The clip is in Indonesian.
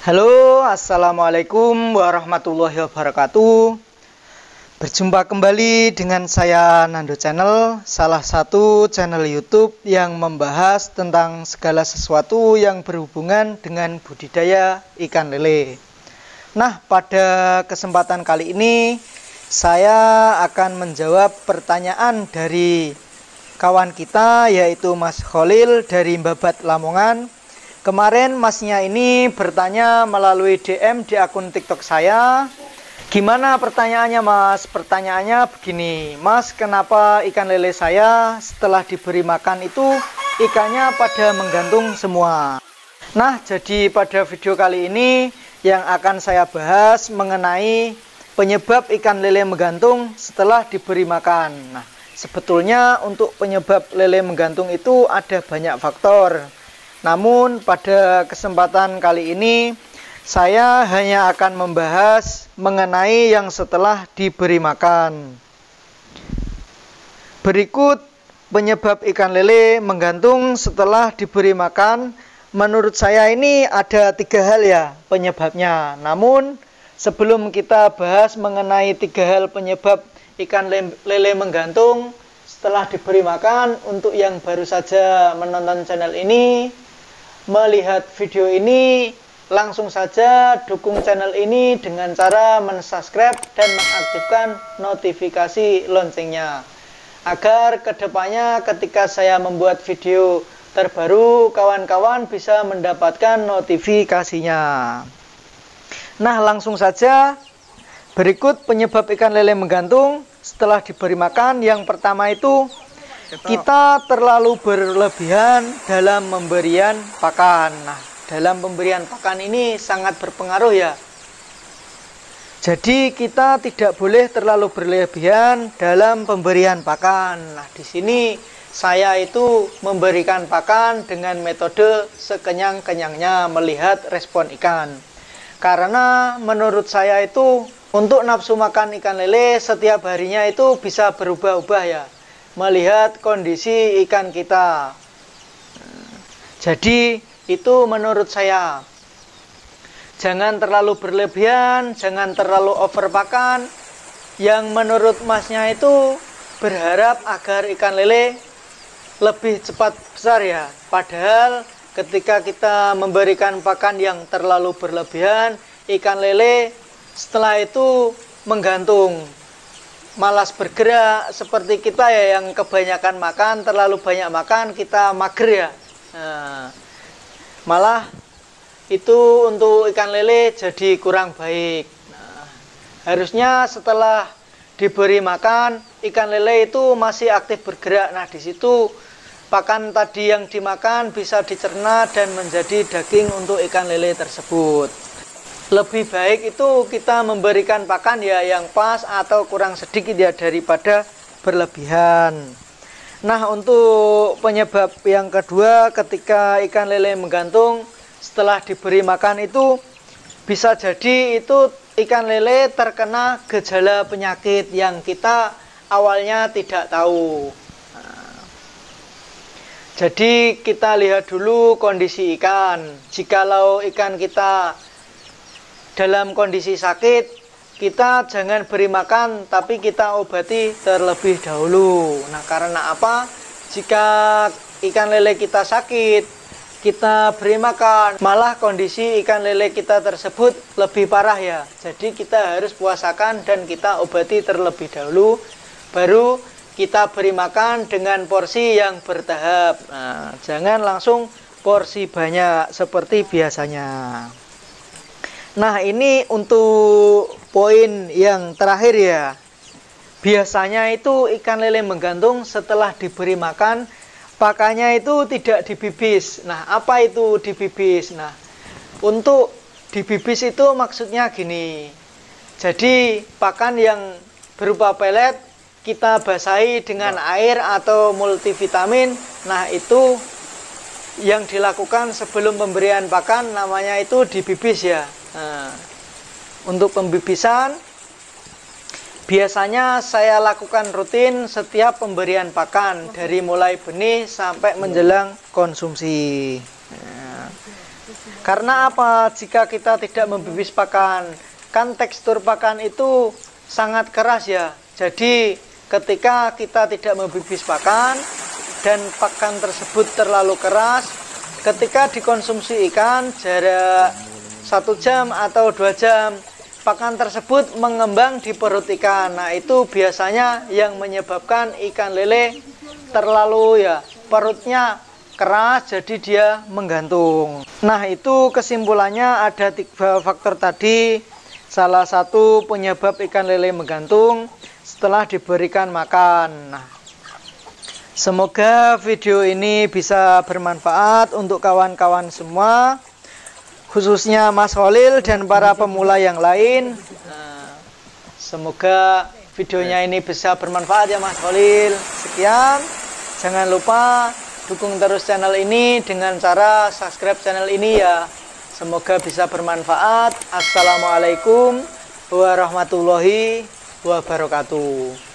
Halo, assalamualaikum warahmatullahi wabarakatuh. Berjumpa kembali dengan saya Nando Channel, salah satu channel YouTube yang membahas tentang segala sesuatu yang berhubungan dengan budidaya ikan lele. Nah, pada kesempatan kali ini saya akan menjawab pertanyaan dari kawan kita, yaitu Mas Khalil dari Babat, Lamongan. Kemarin masnya ini bertanya melalui DM di akun TikTok saya. Gimana pertanyaannya, Mas? Pertanyaannya begini, Mas, kenapa ikan lele saya setelah diberi makan itu ikannya pada menggantung semua? Nah, jadi pada video kali ini yang akan saya bahas mengenai penyebab ikan lele menggantung setelah diberi makan. Nah, sebetulnya untuk penyebab lele menggantung itu ada banyak faktor. Namun pada kesempatan kali ini saya hanya akan membahas mengenai yang setelah diberi makan. Berikut penyebab ikan lele menggantung setelah diberi makan. Menurut saya ini ada 3 hal ya penyebabnya. Namun sebelum kita bahas mengenai 3 hal penyebab ikan lele menggantung setelah diberi makan, untuk yang baru saja menonton channel ini, melihat video ini, langsung saja dukung channel ini dengan cara mensubscribe dan mengaktifkan notifikasi loncengnya, agar kedepannya ketika saya membuat video terbaru, kawan-kawan bisa mendapatkan notifikasinya. Nah, langsung saja, berikut penyebab ikan lele menggantung setelah diberi makan. Yang pertama itu, kita terlalu berlebihan dalam pemberian pakan. Nah, dalam pemberian pakan ini sangat berpengaruh ya. Jadi kita tidak boleh terlalu berlebihan dalam pemberian pakan. Nah, di sini saya itu memberikan pakan dengan metode sekenyang-kenyangnya, melihat respon ikan. Karena menurut saya itu untuk nafsu makan ikan lele setiap harinya itu bisa berubah-ubah ya, melihat kondisi ikan kita. Jadi itu menurut saya, jangan terlalu berlebihan, jangan terlalu over pakan. Yang menurut masnya itu berharap agar ikan lele lebih cepat besar ya. Padahal ketika kita memberikan pakan yang terlalu berlebihan, ikan lele setelah itu menggantung, malas bergerak. Seperti kita ya yang kebanyakan makan, terlalu banyak makan, kita mager ya. Nah, malah itu untuk ikan lele jadi kurang baik. Nah, harusnya setelah diberi makan, ikan lele itu masih aktif bergerak. Nah, di situ pakan tadi yang dimakan bisa dicerna dan menjadi daging untuk ikan lele tersebut. Lebih baik itu kita memberikan pakan ya yang pas atau kurang sedikit ya, daripada berlebihan. Nah, untuk penyebab yang kedua ketika ikan lele menggantung setelah diberi makan itu, bisa jadi itu ikan lele terkena gejala penyakit yang kita awalnya tidak tahu. Jadi kita lihat dulu kondisi ikan. Jikalau ikan kita dalam kondisi sakit, kita jangan beri makan, tapi kita obati terlebih dahulu. Nah, karena apa? Jika ikan lele kita sakit, kita beri makan, malah kondisi ikan lele kita tersebut lebih parah ya. Jadi kita harus puasakan dan kita obati terlebih dahulu, baru kita beri makan dengan porsi yang bertahap. Nah, jangan langsung porsi banyak seperti biasanya. Nah, ini untuk poin yang terakhir ya. Biasanya itu ikan lele menggantung setelah diberi makan, pakannya itu tidak dibibis. Nah, apa itu dibibis? Nah, untuk dibibis itu maksudnya gini. Jadi pakan yang berupa pelet kita basahi dengan air atau multivitamin. Nah, itu yang dilakukan sebelum pemberian pakan, namanya itu dibibis ya. Nah, untuk pembibisan biasanya saya lakukan rutin setiap pemberian pakan, dari mulai benih sampai menjelang konsumsi. Nah, Karena apa? Jika kita tidak membibis pakan, kan tekstur pakan itu sangat keras ya. Jadi ketika kita tidak membibis pakan dan pakan tersebut terlalu keras, ketika dikonsumsi ikan jarak 1 jam atau 2 jam, pakan tersebut mengembang di perut ikan. Nah, itu biasanya yang menyebabkan ikan lele terlalu perutnya keras, jadi dia menggantung. Nah, itu kesimpulannya ada 3 faktor tadi. Salah satu penyebab ikan lele menggantung setelah diberikan makan. Nah, semoga video ini bisa bermanfaat untuk kawan-kawan semua, khususnya Mas Holil dan para pemula yang lain. Semoga videonya ini bisa bermanfaat ya Mas Holil. Sekian, jangan lupa dukung terus channel ini dengan cara subscribe channel ini ya. Semoga bisa bermanfaat. Assalamualaikum warahmatullahi wabarakatuh.